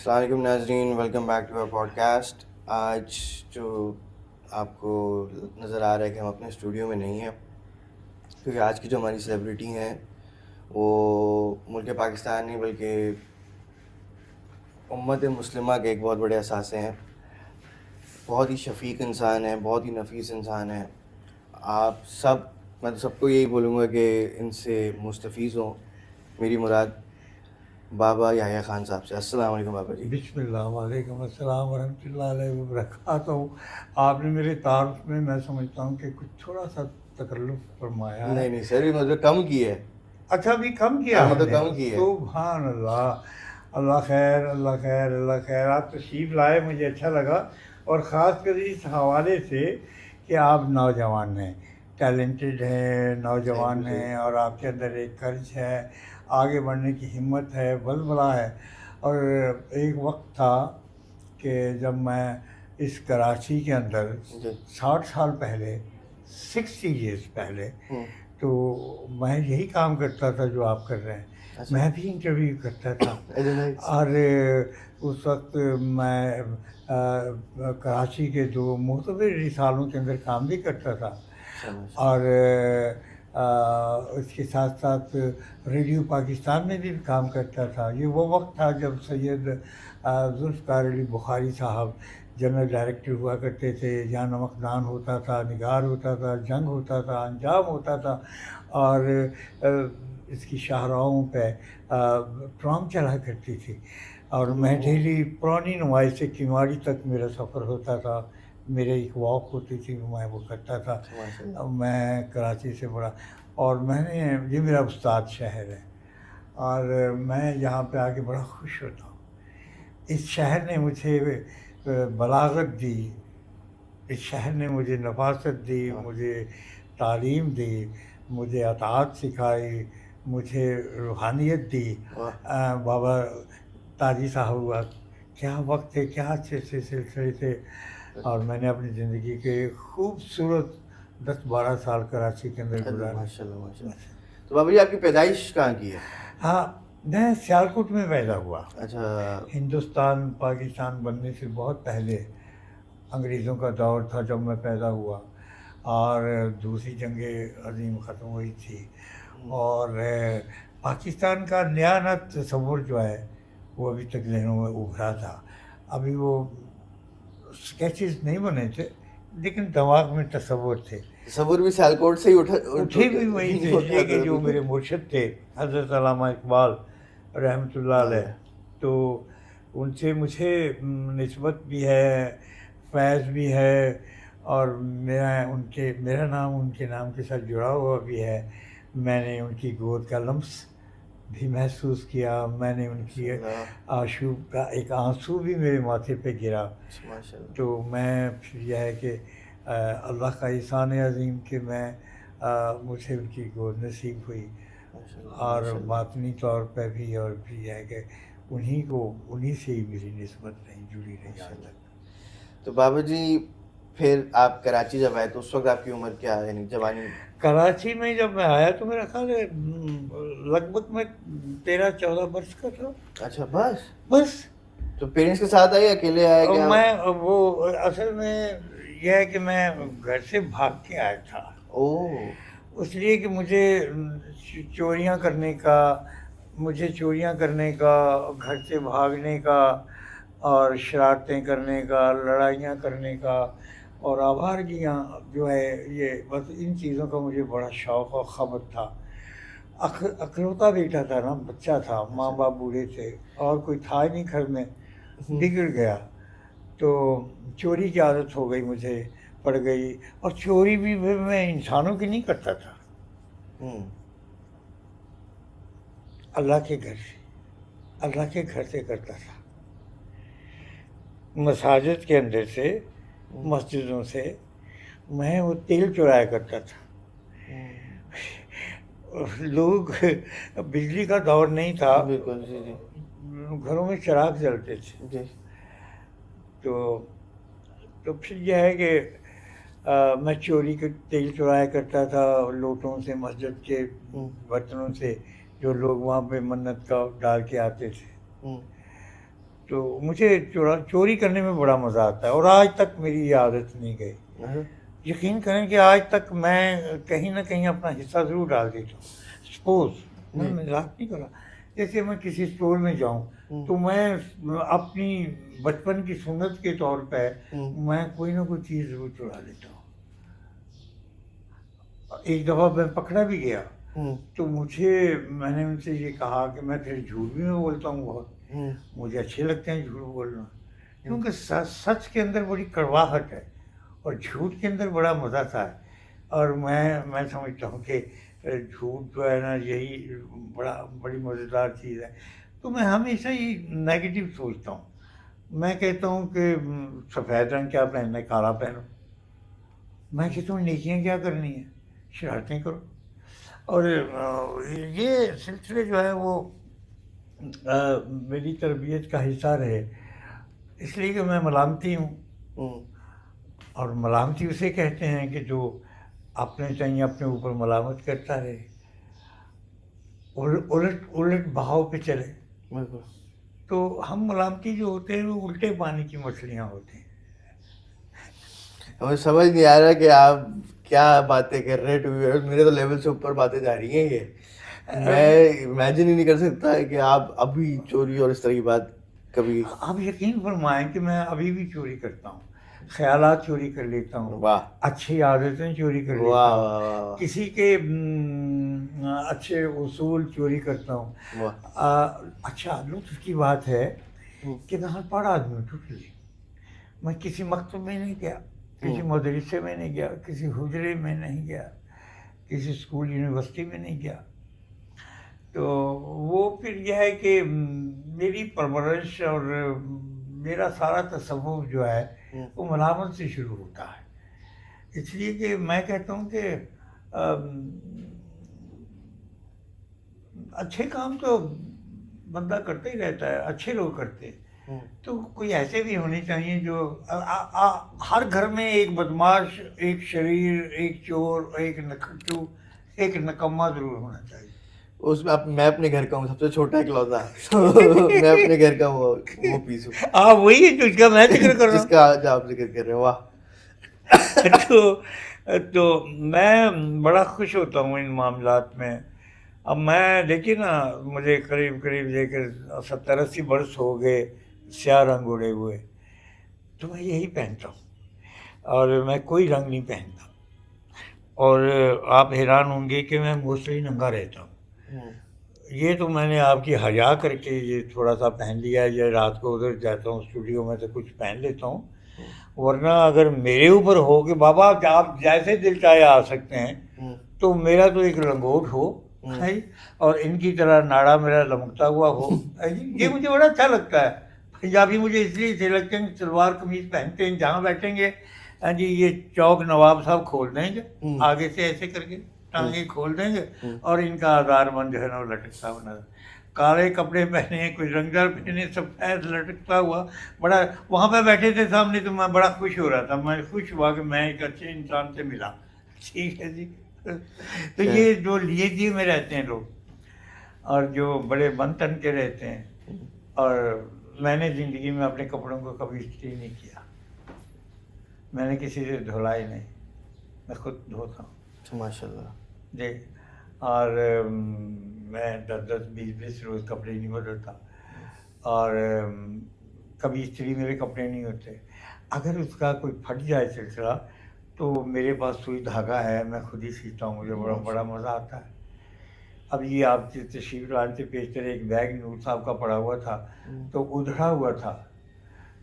السلام علیکم ناظرین، welcome back to podcast. آج جو آپ کو نظر آ رہا ہے کہ ہم اپنے اسٹوڈیو میں نہیں ہیں، کیونکہ آج کی جو ہماری سیلیبریٹی ہیں وہ ملک پاکستان نہیں بلکہ امت مسلمہ کے ایک بہت بڑے اثاثے ہیں۔ بہت ہی شفیق انسان ہیں، بہت ہی نفیس انسان ہیں۔ آپ سب، میں تو سب کو یہی بولوں گا کہ ان سے مستفیض ہوں۔ میری مراد بابا یحییٰ خان صاحب سے۔ السلام علیکم بابا جی۔ بسم اللہ، وعلیکم السلام ورحمۃ اللہ علیہ وبرکاتہ۔ آپ نے میرے تعارف میں سمجھتا ہوں کہ کچھ تھوڑا سا تکلف فرمایا ہے۔ نہیں سر، مطلب کم کی ہے۔ اچھا، ابھی کم کیا ابھی ہم تو نے؟ کم کی ہے۔ سبحان اللہ، اللہ خیر، اللہ خیر، اللہ خیر۔ آپ تشریف لائے، مجھے اچھا لگا، اور خاص کر اس حوالے سے کہ آپ نوجوان ہیں، ٹیلنٹڈ ہیں، نوجوان ہیں، اور آپ کے اندر ایک کرج ہے، آگے بڑھنے کی ہمت ہے، بلبلہ ہے۔ اور ایک وقت تھا کہ جب میں اس کراچی کے اندر 60 سال پہلے، 60 ایئرس پہلے، تو میں یہی کام کرتا تھا جو آپ کر رہے ہیں۔ میں بھی انٹرویو کرتا تھا، اور اس وقت میں کراچی کے 2 معتبر رسالوں کے اندر کام بھی کرتا تھا، اور اس کے ساتھ ساتھ ریڈیو پاکستان میں بھی کام کرتا تھا۔ یہ وہ وقت تھا جب سید ذوالفقار علی بخاری صاحب جنرل ڈائریکٹر ہوا کرتے تھے، جہاں نمکدان ہوتا تھا، نگار ہوتا تھا، جنگ ہوتا تھا، انجام ہوتا تھا، اور اس کی شاہراہوں پہ ٹرام چلا کرتی تھی، اور میں ڈیلی پرانی نمائش سے کیواڑی تک میرا سفر ہوتا تھا، میرے ایک واک ہوتی تھی، میں وہ کرتا تھا۔ میں کراچی سے بڑا، اور میں نے، یہ میرا استاد شہر ہے، اور میں یہاں پہ آ کے بڑا خوش ہوتا ہوں۔ اس شہر نے مجھے بلاغت دی، اس شہر نے مجھے نفاست دی، مجھے تعلیم دی، مجھے اطاعت سکھائی، مجھے روحانیت دی۔ بابا تاجی صاحب ہوا، کیا وقت تھے، کیا اچھے سے سلسلے تھے، اور میں نے اپنی زندگی کے خوبصورت 10-12 سال کراچی کے اندر گزارے۔ ماشاء اللہ ماشاء اللہ۔ تو بابا جی آپ کی پیدائش کہاں کی ہے؟ ہاں، میں سیالکوٹ میں پیدا ہوا۔ اچھا۔ ہندوستان پاکستان بننے سے بہت پہلے انگریزوں کا دور تھا جب میں پیدا ہوا، اور دوسری جنگ عظیم ختم ہوئی تھی، اور پاکستان کا نیا تصور جو ہے وہ ابھی تک ذہنوں میں ابھرا تھا۔ ابھی وہ اسکیچز نہیں بنے تھے، لیکن دماغ میں تصور تھے۔ تصور بھی سیالکوٹ سے ہی اٹھے بھی وہی تھے کہ جو میرے مرشد تھے حضرت علامہ اقبال رحمۃ اللہ علیہ، تو ان سے مجھے نسبت بھی ہے، فیض بھی ہے، اور میرا نام ان کے نام کے ساتھ جڑا ہوا بھی ہے۔ میں نے ان کی گود کا لمس بھی محسوس کیا، میں نے ان کی آشوب کا ایک آنسو بھی میرے ماتھے پہ گرا۔ تو میں پھر یہ ہے کہ اللہ کا احسان عظیم کہ مجھے ان کی گود نصیب ہوئی، اور باطنی طور پہ بھی، اور پھر یہ ہے کہ انہی سے ہی میری نسبت رہی، جڑی رہی آج تک۔ تو بابا جی پھر آپ کراچی جب آئے تو اس وقت آپ کی عمر کیا ہے، یعنی جوانی؟ کراچی میں جب میں آیا تو میرا خیال ہے لگ بھگ میں 13-14 برس کا تھا۔ اچھا، بس۔ تو پیرنٹس کے ساتھ آئے، اکیلے آئے کیا؟ میں وہ اصل میں یہ ہے کہ میں گھر سے بھاگ کے آیا تھا، اس لیے کہ مجھے چوریاں کرنے کا، گھر سے بھاگنے کا، اور شرارتیں کرنے کا، لڑائیاں کرنے کا، اور آوارگیاں جو ہے، یہ بس ان چیزوں کا مجھے بڑا شوق اور خبر تھا۔ اکلوتا بیٹا تھا نا، بچہ تھا، ماں باپ بوڑھے تھے، اور کوئی تھا ہی نہیں گھر میں، بگڑ گیا، تو چوری کی عادت ہو گئی، مجھے پڑ گئی، اور چوری بھی میں انسانوں کی نہیں کرتا تھا، اللہ کے گھر سے کرتا تھا، مساجد کے اندر سے، مسجدوں سے میں وہ تیل چرایا کرتا تھا۔ لوگ، بجلی کا دور نہیں تھا، گھروں میں چراغ جلتے تھے، تو پھر یہ ہے کہ میں چوری کے تیل چرایا کرتا تھا لوٹوں سے، مسجد کے برتنوں سے، جو لوگ وہاں پہ منت کا ڈال کے آتے تھے۔ تو مجھے چوری کرنے میں بڑا مزہ آتا ہے، اور آج تک میری یہ عادت نہیں گئی. یقین کریں کہ آج تک میں کہیں نہ کہیں اپنا حصہ ضرور ڈال دیتا ہوں. سپوز میں مذاق نہیں کر رہا، جیسے میں کسی اسٹور میں جاؤں تو میں اپنی بچپن کی سنت کے طور پہ میں کوئی نہ کوئی چیز ضرور چرا لیتا ہوں. ایک دفعہ میں پکڑا بھی گیا تو میں نے ان سے یہ کہا کہ میں پھر جھوٹ بھی میں بولتا ہوں بہت، مجھے اچھے لگتے ہیں جھوٹ بولنا، کیونکہ سچ کے اندر بڑی کڑواہٹ ہے اور جھوٹ کے اندر بڑا مزہ تھا. اور میں سمجھتا ہوں کہ جھوٹ جو ہے نا یہی بڑی مزیدار چیز ہے. تو میں ہمیشہ ہی نیگیٹو سوچتا ہوں. میں کہتا ہوں کہ سفید رنگ کیا پہننا ہے، کالا پہنو. میں کہتا ہوں نیکیاں کیا کرنی ہیں، شرارتیں کرو. اور یہ سلسلے جو ہے وہ میری تربیت کا حصہ رہے، اس لیے کہ میں ملامتی ہوں. اور ملامتی اسے کہتے ہیں کہ جو اپنے چاہیے اپنے اوپر ملامت کرتا رہے، الٹ بہاؤ پہ چلے. تو ہم ملامتی جو ہوتے ہیں وہ الٹے پانی کی مچھلیاں ہوتے ہیں. ہمیں سمجھ نہیں آ رہا کہ آپ کیا باتیں کر رہے ہیں. میرے تو لیول سے اوپر باتیں جا رہی ہیں. یہ میں امیجن ہی نہیں کر سکتا کہ آپ ابھی چوری اور اس طرح کی بات کبھی. آپ یقین فرمائیں کہ میں ابھی بھی چوری کرتا ہوں، خیالات چوری کر لیتا ہوں، واہ اچھی عادتیں چوری کر لیتا واہ ہوں، واہ واہ کسی کے اچھے اصول چوری کرتا ہوں. اچھا لطف کی بات ہے کہ میں ہر پڑھ آدمی ہوں ٹوٹلی. میں کسی مکتب میں نہیں گیا، کسی مدرسے میں نہیں گیا، کسی حجرے میں نہیں گیا، کسی اسکول یونیورسٹی میں نہیں گیا. تو وہ پھر یہ ہے کہ میری پرورش اور میرا سارا تصور جو ہے وہ ملامت سے شروع ہوتا ہے. اس لیے کہ میں کہتا ہوں کہ اچھے کام تو بندہ کرتا ہی رہتا ہے، اچھے لوگ کرتے ہیں. تو کوئی ایسے بھی ہونے چاہیے جو ہر گھر میں ایک بدماش، ایک شریر، ایک چور، ایک نکھٹو، ایک نکما ضرور ہونا چاہیے. اس میں میں اپنے گھر کا ہوں، سب سے چھوٹا اکلوتا. میں اپنے گھر کا وہ پیس ہوں. وہی ہے جس کا میں ذکر کر رہا جس کا آج آپ ذکر کر رہے ہیں. واہ. تو میں بڑا خوش ہوتا ہوں ان معاملات میں. اب میں دیکھیے نا، مجھے قریب لے کر 70-80 برس ہو گئے سیاہ رنگ اڑے ہوئے، تو میں یہی پہنتا ہوں اور میں کوئی رنگ نہیں پہنتا. اور آپ حیران ہوں گے کہ میں موسٹلی ننگا رہتا ہوں. یہ تو میں نے آپ کی حیا کر کے یہ تھوڑا سا پہن لیا ہے، یا رات کو ادھر جاتا ہوں اسٹوڈیو میں تو کچھ پہن لیتا ہوں. ورنہ اگر میرے اوپر ہو کہ بابا آپ جیسے دل چاہے آ سکتے ہیں، تو میرا تو ایک لنگوٹ ہو اور ان کی طرح ناڑا میرا لمکتا ہوا ہو، یہ مجھے بڑا اچھا لگتا ہے. پنجابی مجھے اس لیے اچھے لگتے ہیں کہ سلوار قمیض پہنتے ہیں، جہاں بیٹھیں گے جی یہ چوک نواب صاحب کھول دیں گے آگے سے ایسے کر کے، ٹانگیں کھول دیں گے اور ان کا آزار مند جو ہے نا وہ لٹکتا ہوا نظر. کالے کپڑے پہنے، کوئی رنگدار پہنے، سفید لٹکتا ہوا. بڑا وہاں پہ بیٹھے تھے سامنے تو میں بڑا خوش ہو رہا تھا. میں خوش ہوا کہ میں ایک اچھے انسان سے ملا. ٹھیک ہے جی. تو یہ جو لیے دیے میں رہتے ہیں لوگ، اور جو بڑے بن تن کے رہتے ہیں، اور میں نے زندگی میں اپنے کپڑوں کو کبھی استری نہیں کیا. میں نے کسی سے دھلائی نہیں، میں خود دھوتا ہوں. ماشاء اللہ جی. اور میں 10-20 روز کپڑے نہیں بدلتا، اور کبھی استری میرے کپڑے نہیں ہوتے. اگر اس کا کوئی پھٹ جائے سلسلہ تو میرے پاس سوئی دھاگا ہے، میں خود ہی سیتا ہوں. مجھے بڑا مزہ آتا ہے. اب یہ آپ کی تشریف لان سے پیش کرے، ایک بیگ نور صاحب کا پڑا ہوا تھا تو ادھڑا ہوا تھا.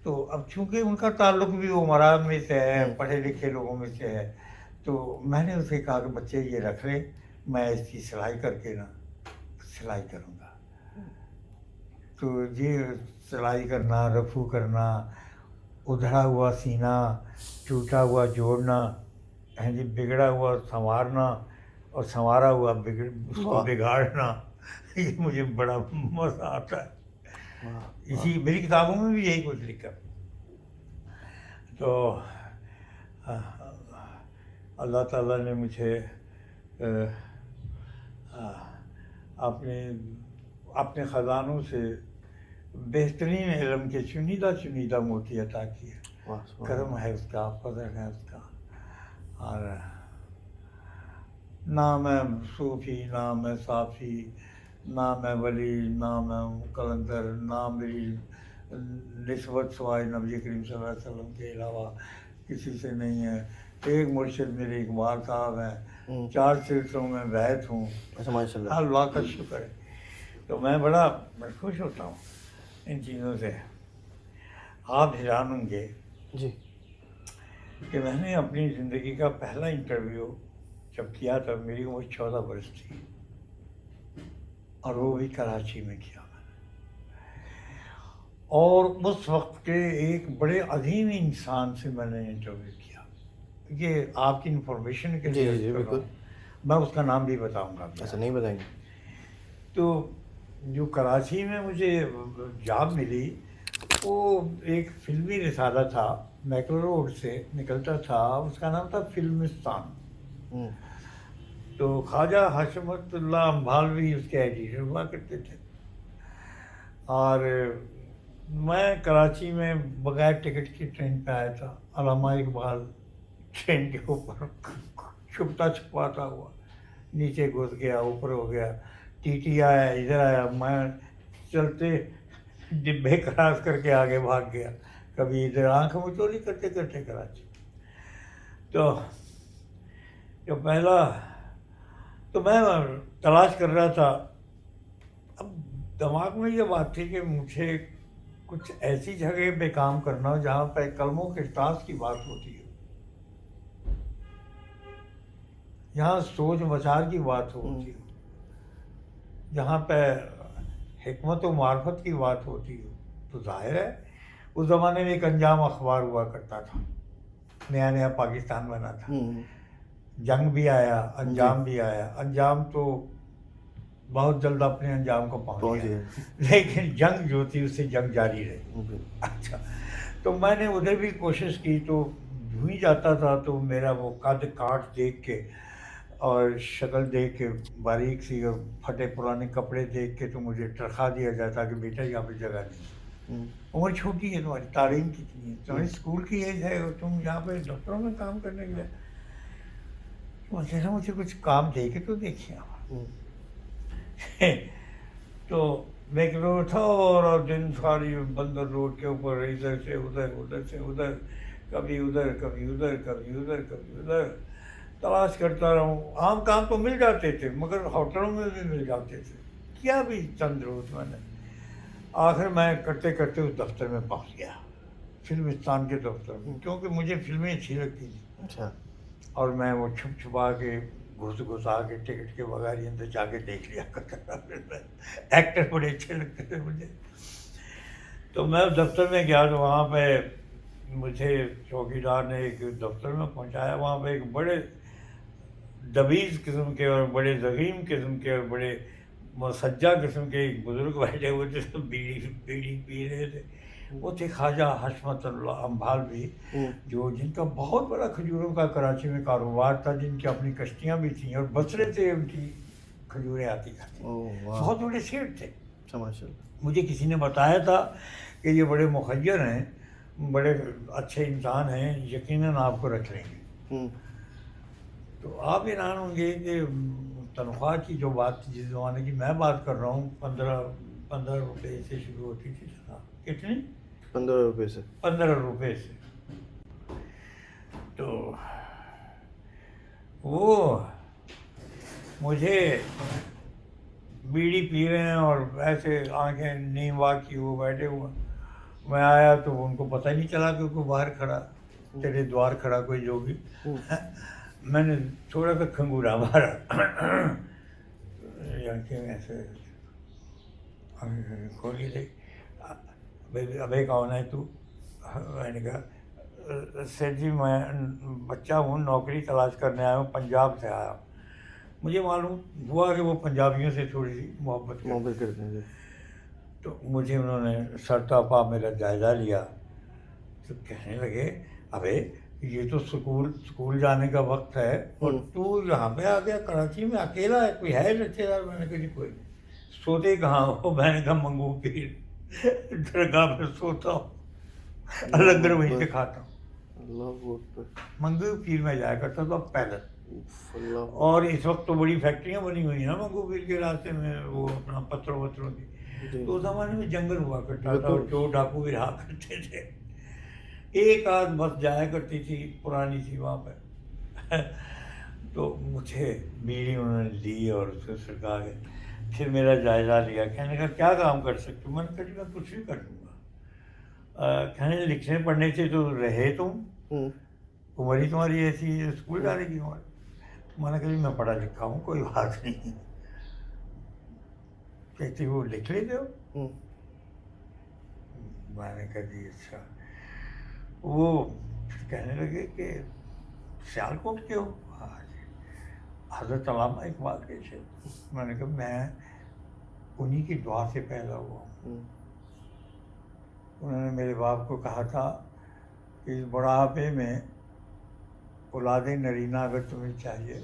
تو اب چونکہ ان کا تعلق بھی عمران میں سے ہے، پڑھے لکھے لوگوں میں سے ہے، تو میں نے اسے کہا کہ بچے یہ رکھ لیں، میں اس کی سلائی کر کے نا سلائی کروں گا. تو یہ سلائی کرنا، رفو کرنا، ادھڑا ہوا سینہ، ٹوٹا ہوا جوڑنا، جی بگڑا ہوا سنوارنا، اور سنوارا ہوا اس کو بگاڑنا، یہ مجھے بڑا مزہ آتا ہے. اسی میری کتابوں میں بھی یہی کچھ لکھا. تو اللہ تعالیٰ نے مجھے اپنے خزانوں سے بہترین علم کے چنیدہ چنیدہ موتی عطا کیے. واہ سبحان کرم اللہ. ہے اس کا، فضل ہے اس کا. اور نام ہے صوفی، نام ہے صافی، نام ہے ولی، نام ہے قلندر، نام میری نسبت سوائے نبی کریم صلی اللہ علیہ وسلم کے علاوہ کسی سے نہیں ہے. ایک مرشد میرے اقبال صاحب ہیں، 4 سلسلوں میں بیت ہوں. اچھا ماشاء اللہ. اللہ کا شکر ہے. تو میں بڑا خوش ہوتا ہوں ان چیزوں سے. آپ حیران ہوں گے جی. کہ میں نے اپنی زندگی کا پہلا انٹرویو جب کیا تھا میری عمر 14 برس تھی، اور وہ بھی کراچی میں کیا میں نے. اور اس وقت کے ایک بڑے عظیم انسان سے میں نے انٹرویو کیا. یہ آپ کی انفارمیشن کے جی لیے جی جی کر رہا بالکل. ہوں. میں اس کا نام بھی بتاؤں گا. ایسا نہیں بتائیں گے. تو جو کراچی میں مجھے جاب ملی وہ ایک فلمی رسالہ تھا، میکرو روڈ سے نکلتا تھا، اس کا نام تھا فلمستان. تو خواجہ حشمت اللہ امبھالوی اس کے ایڈیٹر ہوا کرتے تھے. اور میں کراچی میں بغیر ٹکٹ کی ٹرین پہ آیا تھا. علامہ اقبال ٹرین کے اوپر چھپتا چھپاتا ہوا نیچے گھس گیا، اوپر ہو گیا. ٹی ٹی آیا، ادھر آیا، میں چلتے ڈبے کراس کر کے آگے بھاگ گیا. کبھی ادھر آنکھ مچولی کرتے کرتے کراچی. تو جو پہلا تو میں تلاش کر رہا تھا. اب دماغ میں یہ بات تھی کہ مجھے کچھ ایسی جگہ پہ کام کرنا ہو جہاں پہ کلموں کے ارتاز کی بات ہوتی ہے، جہاں سوچ بچار کی بات ہوتی ہو، جہاں پہ حکمت و معرفت کی بات ہوتی ہو. تو ظاہر ہے اس زمانے میں ایک انجام اخبار ہوا کرتا تھا، نیا نیا پاکستان بنا تھا. جنگ بھی آیا، انجام بھی آیا. انجام تو بہت جلد اپنے انجام کو پہنچ گیا، لیکن جنگ جو تھی اس سے جنگ جاری رہی. اچھا، تو میں نے ادھر بھی کوشش کی. تو جو ہی جاتا تھا تو میرا وہ قد کاٹ دیکھ کے اور شکل دیکھ کے باریک سی اور پھٹے پرانے کپڑے دیکھ کے تو مجھے ترخا دیا جاتا کہ بیٹا یہاں پہ جگہ نہیں. عمر چھوٹی ہے تمہاری، تعلیم کتنی ہے تمہاری، اسکول کی ایج ہے اور تم یہاں پہ دفتروں میں کام کرنے کے لیے. مجھے کچھ کام دے کے تو دیکھیے. تو میک روڈ تھا اور دن ساری بندر روڈ کے اوپر ادھر سے ادھر، ادھر سے ادھر، کبھی ادھر کبھی ادھر، کبھی ادھر کبھی ادھر تلاش کرتا رہا ہوں. عام کام تو مل جاتے تھے مگر ہوٹلوں میں بھی مل جاتے تھے. کیا بھی چند روز میں نے. آخر میں کرتے کرتے اس دفتر میں پہنچ گیا، فلمستان کے دفتر میں، کیونکہ مجھے فلمیں اچھی لگتی تھیں. اچھا. اور میں وہ چھپ چھپا کے گھسا کے ٹکٹ کے بغیر ہی اندر جا کے دیکھ لیا کرتا تھا. ایکٹر بڑے اچھے لگتے تھے مجھے. تو میں دفتر میں گیا تو وہاں پہ مجھے چوکیدار نے ایک دفتر میں پہنچایا. وہاں پہ ایک بڑے دبیز قسم کے اور بڑے ضخیم قسم کے اور بڑے مسجع قسم کے ایک بزرگ بیٹھے ہوئے تھے، سب بیڑی پی رہے تھے. وہ تھے خواجہ حشمت اللہ امبھالوی، جو جن کا بہت بڑا کھجوروں کا کراچی میں کاروبار تھا، جن کی اپنی کشتیاں بھی تھیں اور بسرے سے ان کی کھجوریں آتی تھیں. بہت بڑے سیٹ تھے. مجھے کسی نے بتایا تھا کہ یہ بڑے مخیر ہیں، بڑے اچھے انسان ہیں، یقیناً آپ کو رکھ لیں گے. تو آپ حیران ہوں گے کہ تنخواہ کی جو بات جس زمانے کی میں بات کر رہا ہوں 15 روپے سے شروع ہوتی تھی. کتنی؟ 15 روپے سے. 15 روپے سے. تو وہ مجھے بیڑی پی رہے ہیں اور ایسے آنکھیں نیم وا کی وہ بیٹھے ہوئے. میں آیا تو ان کو پتہ نہیں چلا کہ کوئی باہر کھڑا، تیرے دوار کھڑا کوئی جوگی. میں نے تھوڑا سا کھنگورا مارا، ایسے کھولی تھی. ابھی کون ہے تو؟ میں نے کہا سر جی میں بچہ ہوں، نوکری تلاش کرنے آیا ہوں، پنجاب سے آیا ہوں. مجھے معلوم ہوا کہ وہ پنجابیوں سے تھوڑی سی محبت کرتے ہیں. تو مجھے انہوں نے سرتاپا میرا جائزہ لیا. تو کہنے لگے ابے یہ تو اسکول جانے کا وقت ہے اور تو یہاں پہ آ گیا کراچی میں اکیلا ہے، کوئی ہے رشتے دار؟ میں نے کہا جی کوئی نہیں. سوتے کہاں ہو؟ میں نے کہا منگو پیر. درگاہ پہ سوتا ہوں، لنگر وہیں سے کھاتا ہوں. اللہ اکبر. منگو پیر میں جایا کرتا تھا پیدل. اللہ. اور اس وقت تو بڑی فیکٹریاں بنی ہوئی ہیں نا منگو پیر کے راستے میں، وہ اپنا پتھروں وتھروں کی. جی. تو اس زمانے میں جنگل ہوا کرتا تھا بالکل. اور چور ڈاکو بھی رہا کرتے تھے. ایک آدھ بس جایا کرتی تھی پرانی سی وہاں پہ. تو مجھے بیڑی انہوں نے لی اور اس کو سرکا کے پھر میرا جائزہ لیا. کہنے کا کیا کام کر سکتے ہوں؟ میں نے کہا جی میں کچھ بھی کر دوں گا. کہنے لکھنے پڑھنے سے تو رہے تم، عمر ہی تمہاری ایسی ہے، اسکول جانے کی عمر. میں نے کہا جی میں پڑھا لکھا ہوں، کوئی بات نہیں. کہتی وہ لکھ لیتے ہو؟ میں نے کہا جی اچھا. وہ کہنے لگے کہ سیالکوٹ کے ہو؟ ہاں جی. حضرت علامہ اقبال کے تھے. میں نے کہا میں انہی کی دعا سے پیدا ہوا ہوں. انہوں نے میرے باپ کو کہا تھا کہ اس بڑھاپے میں اولاد نرینہ اگر تمہیں چاہیے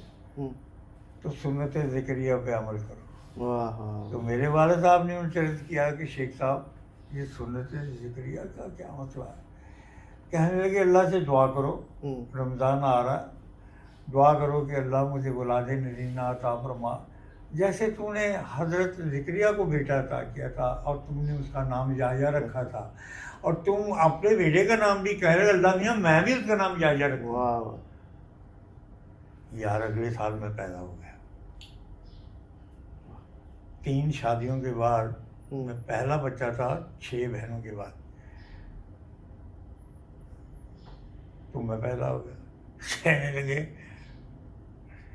تو سنت ذکریہ پہ عمل کرو. تو میرے والد صاحب نے ان سے عرض کیا کہ شیخ صاحب یہ سنت ذکریہ کا کیا مسئلہ ہے؟ کہنے لگے اللہ سے دعا کرو، رمضان آ رہا ہے، دعا کرو کہ اللہ مجھے اولاد نرینہ عطا فرما، جیسے تو نے حضرت ذکریہ کو بیٹا عطا کیا تھا اور تم نے اس کا نام یحییٰ رکھا تھا، اور تم اپنے بیٹے کا نام بھی کہہ رہے اللہ میاں میں بھی اس کا نام یحییٰ رکھوں. یار اگلے سال میں پیدا ہو گیا. 3 شادیوں کے بعد میں پہلا بچہ تھا 6 بہنوں کے بعد. تو میں پیدا ہو گیا. کہنے لگے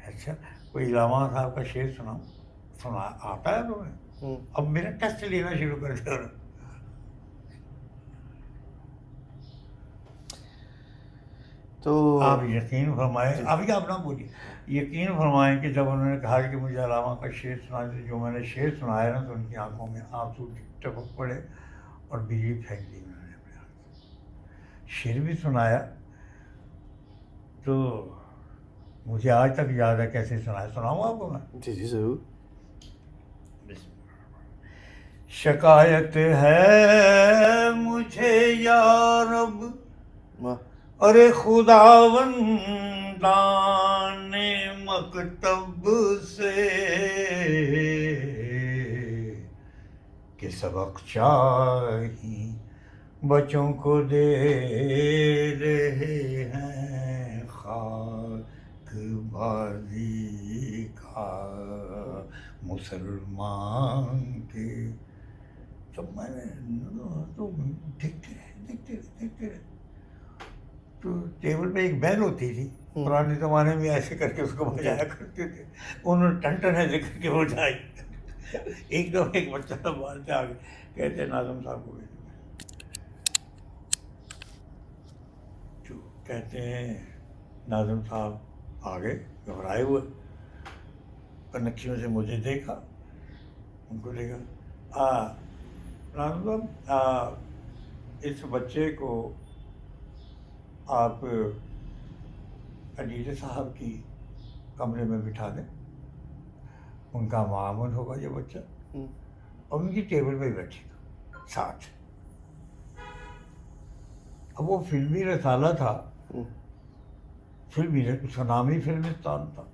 اچھا کوئی علامہ صاحب کا شعر سنا آتا ہے تمہیں؟ اب میرا ٹیسٹ لینا شروع کر دیا. تو آپ یقین فرمائیں، ابھی آپ نہ بولیے، یقین فرمائیں کہ جب انہوں نے کہا کہ مجھے علامہ کا شعر سنا دے، جو میں نے شعر سنایا نا تو ان کی آنکھوں میں آنسو ٹپک پڑے اور بجلی پھینک دی انہوں نے اپنے ہاتھ سے. شعر بھی سنایا تو مجھے آج تک یاد ہے کیسے سنایا. سناؤں آپ کو میں؟ جی جی ضرور. شکایت ہے مجھے یا رب ارے خداوندان مکتب سے کہ سبق چاہی بچوں کو دے رہے ہیں خاک بازی کا مسلمان کے. جب میں نے تو دیکھتے رہے تو ٹیبل پہ ایک بیل ہوتی تھی، پرانے زمانے میں ایسے کر کے اس کو بجایا کرتے تھے. انہوں نے ٹن ایسے کر کے بجائی. ایک دم ایک بچہ باہر سے آگے کہتے ہیں ناظم صاحب کو جو کہتے ہیں ناظم صاحب آگے گھبرائے ہوئے کنکھیوں سے مجھے دیکھا، ان کو دیکھا. ناظم صاحب اس بچے کو آپ علیل صاحب کی کمرے میں بٹھا دیں، ان کا معامل ہوگا یہ بچہ، اور ان کی ٹیبل پہ بیٹھے گا ساتھ. اب وہ فلمی رسالہ تھا، فلمی اس کا نام ہی فلمستان تھا،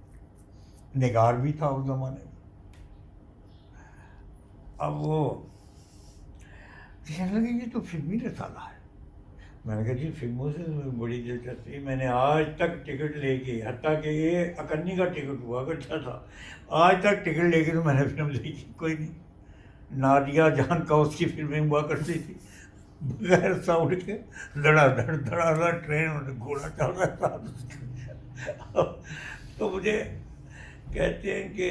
نگار بھی تھا اس زمانے میں. اب وہ کہنے لگے یہ تو فلمی رسالہ ہے. میں نے کہا جی فلموں سے بڑی دلچسپی، میں نے آج تک ٹکٹ لے کے، حتیٰ کہ یہ اکنی کا ٹکٹ ہوا کرتا تھا، آج تک ٹکٹ لے کے تو میں نے فلم دیکھی کوئی نہیں. نادیہ جان کا اس کی فلمیں ہوا کرتی تھی، بغیر ساؤنڈ کے دھڑا دھڑ ٹرین میں گھوڑا چل رہا تھا. تو مجھے کہتے ہیں کہ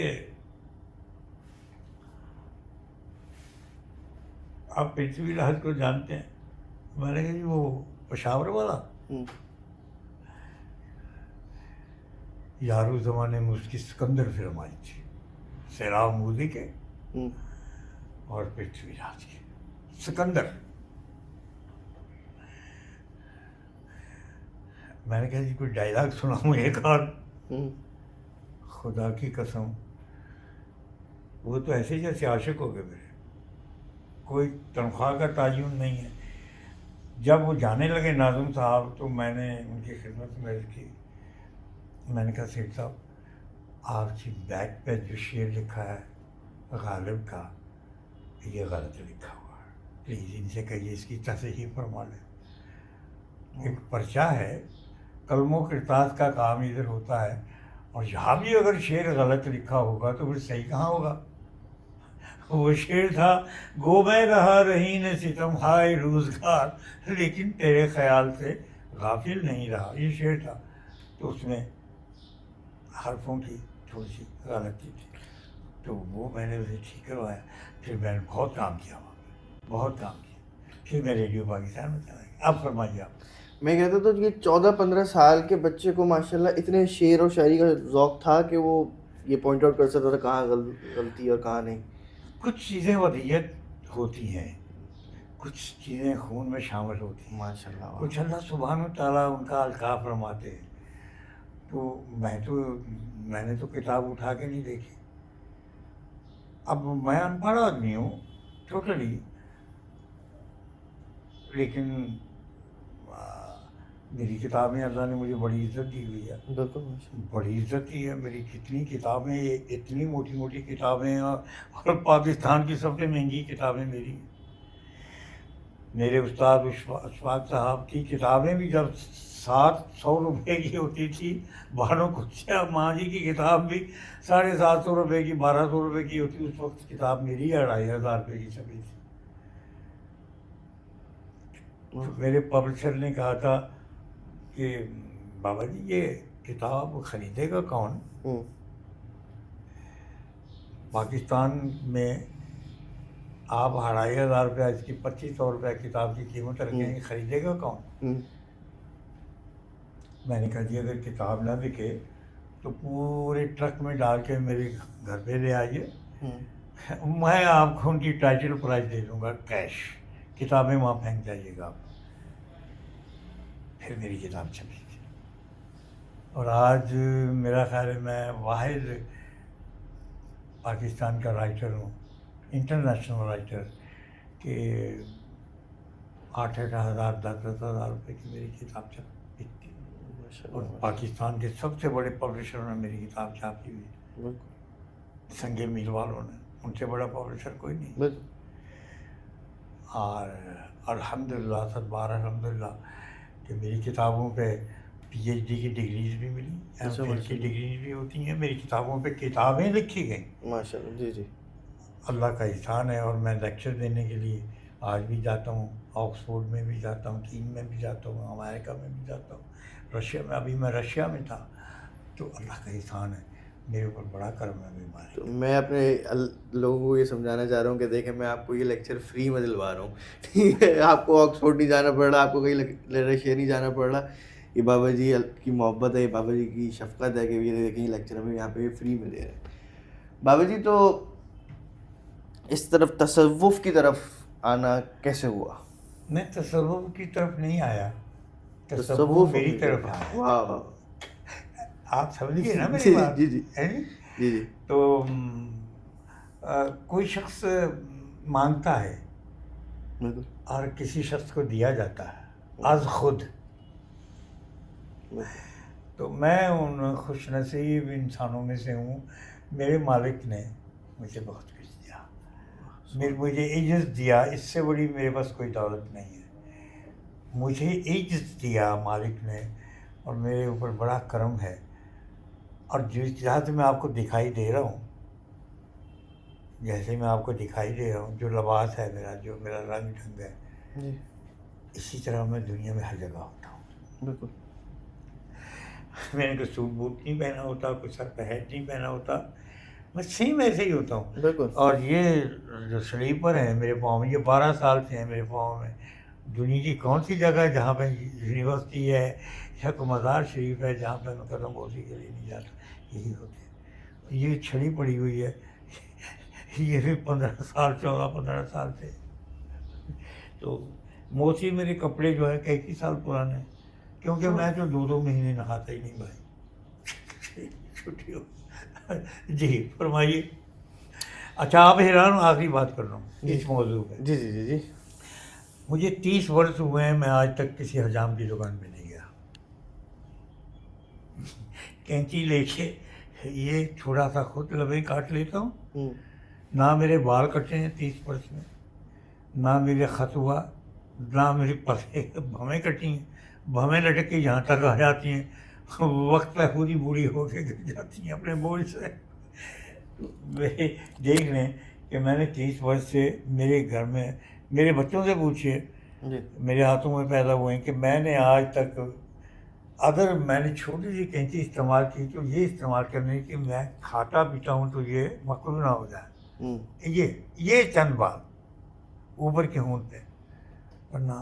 آپ پرتھوی راج کو جانتے ہیں؟ میں نے کہا جی وہ پشاور والا. یارو زمانے میں اس کی سکندر فلم آئی تھی، سیراب مودی کے اور پرتھوی راج کے. سکندر. میں نے کہا جی کوئی ڈائلاگ سناؤں ایک آدھ؟ خدا کی قسم وہ تو ایسے جیسے عاشق ہو گئے میرے. کوئی تنخواہ کا تعین نہیں ہے. جب وہ جانے لگے ناظم صاحب تو میں نے ان کی خدمت میں عرض کی. میں نے کہا سیٹھ صاحب آپ کی بیگ پہ جو شعر لکھا ہے غالب کا یہ غلط لکھا ہوا ہے, پلیز ان سے کہیے اس کی تصحیح فرما لیں. ایک پرچہ ہے, قلم و کرتاس کا کام ادھر ہوتا ہے, اور یہاں بھی اگر شعر غلط لکھا ہوگا تو پھر صحیح کہاں ہوگا. وہ شعر تھا گو میں رہا رہی نے ستم ہائے روزگار لیکن تیرے خیال سے غافل نہیں رہا, یہ شعر تھا. تو اس میں حرفوں کی تھوڑی سی غلطی تھی, تو وہ میں نے اسے ٹھیک کروایا. پھر میں نے بہت کام کیا وہاں پہ, بہت کام کیا. پھر میں ریڈیو پاکستان میں چلا گیا. اب فرمائیے آپ. میں کہتا تو یہ 14-15 سال کے بچے کو ماشاءاللہ اتنے شعر اور شاعری کا ذوق تھا کہ وہ یہ پوائنٹ آؤٹ کر سکتا تھا کہاں غلطی اور کہاں نہیں. کچھ چیزیں ودیت ہوتی ہیں, کچھ چیزیں خون میں شامل ہوتی ہیں, ماشاءاللہ. کچھ اللہ سبحانہ وتعالیٰ ان کا القاء فرماتے ہیں. تو میں نے تو کتاب اٹھا کے نہیں دیکھی. اب میں ان پڑھ آدمی ہوں ٹوٹلی, لیکن میری کتابیں اللہ نے مجھے بڑی عزت دی ہوئی ہے, بالکل بڑی عزت دی ہے. میری کتنی کتابیں, اتنی موٹی موٹی کتابیں, اور پاکستان کی سب سے مہنگی کتابیں میری ہیں. میرے استاد اشفاق صاحب کی کتابیں بھی جب 700 روپے کی ہوتی تھی, بانو قدسیہ ماں جی کی کتاب بھی 750 روپے کی, 1200 روپے کی ہوتی. اس وقت کتاب میری 2500 روپے کی چھپی تھی. میرے پبلشر نے کہا تھا کہ بابا جی یہ کتاب خریدے گا کون؟ پاکستان میں آپ 2500 روپیہ, اس کی 2500 روپے کتاب کی قیمت رکھیں, خریدے گا کون؟ میں نے کہا جی اگر کتاب نہ بکے تو پورے ٹرک میں ڈال کے میرے گھر پہ لے آئیے, میں آپ کو ان کی ٹائٹل پرائز دے دوں گا کیش, کتابیں وہاں پھینک جائیے گا آپ. پھر میری کتاب چھپی تھی, اور آج میرا خیال ہے میں واحد پاکستان کا رائٹر ہوں, انٹرنیشنل رائٹر, کہ 8-8 ہزار 10-10 ہزار روپے کی میری کتاب چھپی تھی. اور پاکستان کے سب سے بڑے پبلشروں نے میری کتاب چھاپی ہوئی, سنگے میل والوں نے, ان سے بڑا پبلشر کوئی نہیں. اور الحمدللہ صد بار الحمدللہ کہ میری کتابوں پہ پی ایچ ڈی کی ڈگریز بھی ملی, ایم فل کی ڈگریز بھی ہوتی ہیں. میری کتابوں پہ کتابیں لکھی گئیں ماشاءاللہ. جی جی, اللہ کا احسان ہے. اور میں لیکچر دینے کے لیے آج بھی جاتا ہوں, آکسفورڈ میں بھی جاتا ہوں, چین میں بھی جاتا ہوں, امریکہ میں بھی جاتا ہوں, رشیا میں. ابھی میں رشیا میں تھا. تو اللہ کا احسان ہے, میرے اوپر بڑا کرم ہے. بیماری تو میں اپنے لوگوں کو یہ سمجھانا چاہ رہا ہوں کہ دیکھیں میں آپ کو یہ لیکچر فری میں دلوا رہا ہوں, ٹھیک ہے. آپ کو آکسفورڈ نہیں جانا پڑ رہا, آپ کو کہیں رشیا نہیں جانا پڑ رہا. یہ بابا جی کی محبت ہے, یہ بابا جی کی شفقت ہے کہ یہ دیکھیں لیکچر ہمیں یہاں پہ فری میں دے رہے ہیں. بابا جی تو اس طرف تصوف کی طرف آنا کیسے ہوا؟ میں تصوف کی طرف نہیں آیا, تصوف میری طرف آیا. واہ, آپ سمجھیے نا میری بات. جی جی جی جی. تو کوئی شخص مانگتا ہے اور کسی شخص کو دیا جاتا ہے از خود. تو میں ان خوش نصیب انسانوں میں سے ہوں. میرے مالک نے مجھے بہت کچھ دیا, مجھے عزت دیا. اس سے بڑی میرے پاس کوئی دولت نہیں ہے. مجھے عزت دیا مالک نے, اور میرے اوپر بڑا کرم ہے. اور جہاں سے میں آپ کو دکھائی دے رہا ہوں, جیسے میں آپ کو دکھائی دے رہا ہوں, جو لباس ہے میرا, جو میرا رنگ ڈھنگ ہے, اسی طرح میں دنیا میں ہر جگہ ہوتا ہوں. بالکل. میں نے کوئی سوٹ بوٹ نہیں پہنا ہوتا, کوئی سر پہ ہیٹ نہیں پہنا ہوتا, میں سیم ایسے ہی ہوتا ہوں. بالکل. اور یہ جو سلیپر ہیں میرے پاؤں میں, یہ 12 سال سے ہیں میرے پاؤں میں. دنیا کی کون سی جگہ ہے جہاں پہ یونیورسٹی ہے یا کوئی مزار شریف ہے جہاں پہ میں قدم بوسی کے لیے نہیں جاتا, یہی ہوتے ہیں. یہ چھڑی پڑی ہوئی ہے, یہ بھی 15 سال 14-15 سال سے. تو موسی میرے کپڑے جو ہے کئی سال پرانے ہیں, کیونکہ میں تو 2 مہینے نہاتا ہی نہیں بھائی. چھٹی ہو. جی فرمائیے. اچھا آپ حیران، آخری بات کر رہا ہوں اس موضوع پہ. جی جی جی جی. مجھے 30 برس ہوئے ہیں، میں آج تک کسی حجام کی دکان پہ نہیں گیا. کینچی لے کے یہ تھوڑا سا خود لبے کاٹ لیتا ہوں. نہ میرے بال کٹے ہیں 30 برس میں، نہ میرے خط ہوا، نہ میری بھویں کٹی ہیں. بھویں لٹک کے یہاں تک آ جاتی ہیں، وقت پہ پوری بوڑھی ہو کے گر جاتی ہیں اپنے بوجھ سے. دیکھ لیں کہ میں نے 30 برس سے میرے گھر میں، میرے بچوں سے پوچھیے، میرے ہاتھوں میں پیدا ہوئے ہیں کہ میں نے آج تک اگر میں نے چھوٹی سی کینچی استعمال کی تو یہ استعمال کرنے کی میں کھاتا پیتا ہوں تو یہ مکرو نہ ہو جائے. یہ چند بات اوپر کے ہوں پہ ورنہ.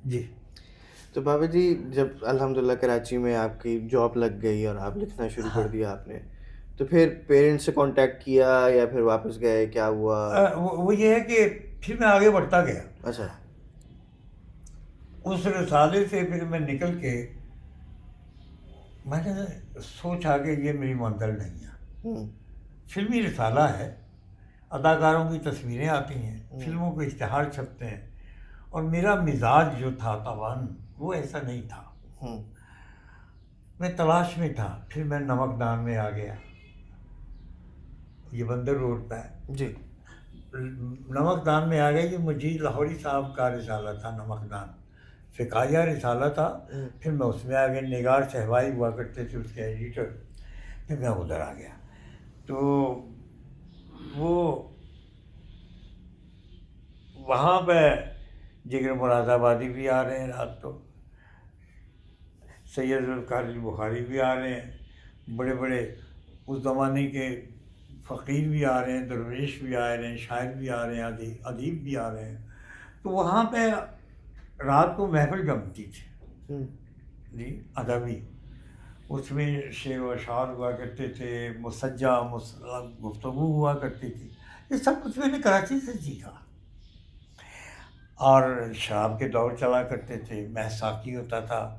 جی. تو بابا جی جب الحمدللہ کراچی میں آپ کی جاب لگ گئی اور آپ لکھنا شروع کر دیا آپ نے، تو پھر پیرنٹس سے کانٹیکٹ کیا یا پھر واپس گئے، کیا ہوا؟ وہ یہ ہے کہ پھر میں آگے بڑھتا گیا. اچھا. اس رسالے سے پھر میں نکل کے میں نے سوچا کہ یہ میری منزل نہیں ہے. فلمی رسالہ ہے، اداکاروں کی تصویریں آتی ہیں، فلموں کے اشتہار چھپتے ہیں، اور میرا مزاج جو تھا طبعاً وہ ایسا نہیں تھا. میں تلاش میں تھا. پھر میں نمکدان میں آ گیا، یہ بندر روڈ پہ ہے. جی. نمکدان میں آ گیا. یہ مجید لاہوری صاحب کا رسالہ تھا نمکدان، فقاہیہ رسالہ تھا. پھر میں اس میں آ گیا. نگار صہبائی ہوا کرتے تھے اس کے ایڈیٹر. پھر میں ادھر آ گیا. تو وہ وہاں پہ جگر مراد آبادی بھی آ رہے ہیں رات کو، سید ذوالقادر بخاری بھی آ رہے ہیں، بڑے بڑے اس زمانے کے فقیر بھی آ رہے ہیں، درویش بھی آ رہے ہیں، شاعر بھی آ رہے ہیں، ادیب بھی آ رہے ہیں. تو وہاں پہ رات کو محفل جمتی تھی جی ادبی. اس میں شعر و اشعار ہوا کرتے تھے، مسجع گفتگو ہوا کرتی تھی. یہ سب کچھ میں نے کراچی سے سیکھا. اور شراب کے دور چلا کرتے تھے. میں ساقی ہوتا تھا،